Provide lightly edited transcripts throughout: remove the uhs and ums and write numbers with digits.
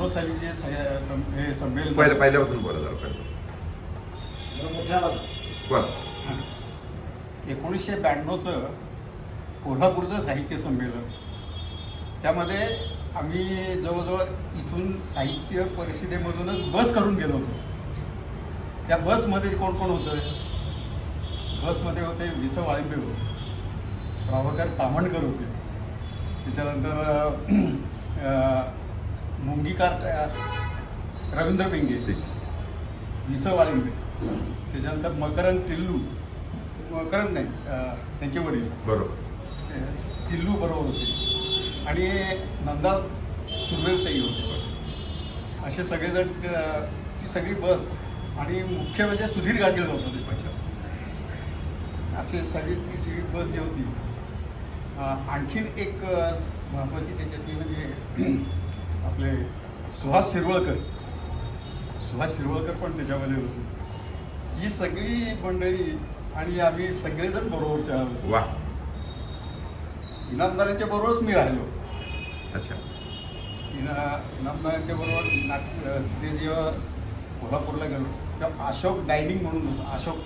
साली जे हे संमेलन पहिल्यापासून बोला जरा पहिलं. बोला. 1992चं कोल्हापूरचं साहित्य संमेलन, त्यामध्ये आम्ही जवळजवळ इथून साहित्य परिषदेमधूनच बस करून गेलो होतो. त्या बसमध्ये कोण कोण होतं? बसमध्ये होते वि. स. वाळिंबे होते, प्रभाकर तामणकर होते, त्याच्यानंतर मुंगीकार रवींद्र पिंगे, वि. स. वाळिंबे, त्याच्यानंतर मकरंद टिल्लू, मकरंद नाही त्यांचे वडील बरोबर, टिल्लू बरोबर होते, आणि नंदा सुर्वेताई होते. असे सगळेजण ती सगळी बस, आणि मुख्य म्हणजे सुधीर गाडगीळ होतं त्याच्या. असे ती सगळी बस जी होती. आणखीन एक महत्त्वाची त्याच्यातली म्हणजे आपले सुहास शिरवळकर पण त्याच्यामध्ये होते. ही सगळी मंडळी आणि आम्ही सगळेजण बरोबर त्यावेळेस. वा. इनामदारांच्या बरोबरच मी राहिलो. अच्छा. इनामदारांच्या बरोबर ते जेव्हा कोल्हापूरला गेलो तेव्हा अशोक डायनिंग म्हणून होतं. अशोक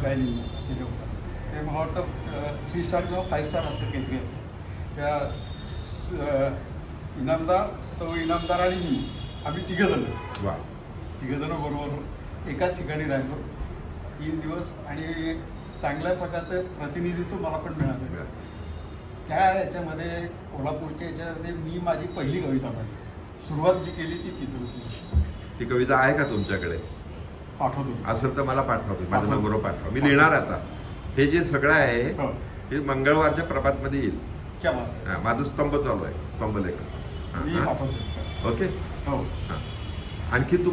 डायनिंग असे जे होतं ते मला वाटतं 3 स्टार किंवा 5 स्टार असेल काहीतरी असेल. त्या इनामदार इनामदार आणि मी, आम्ही तिघंजण बरोबर एकाच ठिकाणी राहिलो 3 दिवस, आणि चांगल्या प्रकारचं प्रतिनिधित्व मला पण मिळालं. त्या याच्यामध्ये कोल्हापूरच्या याच्यामध्ये मी माझी पहिली कविता पाहिली. सुरुवात जी केली ती तिथून केली. ती कविता आहे का तुमच्याकडे? पाठवतो. असेल तर मला पाठवतो, माझ्या नंबरवर पाठवा. मी लिहिणार आता. हे जे सगळं आहे हे मंगळवारच्या प्रभातमध्ये येईल. क्या बात आहे. माझं स्तंभ चालू आहे, स्तंभलेखन. मी पाठवतो. ओके. हो. आणखी तुम्हाला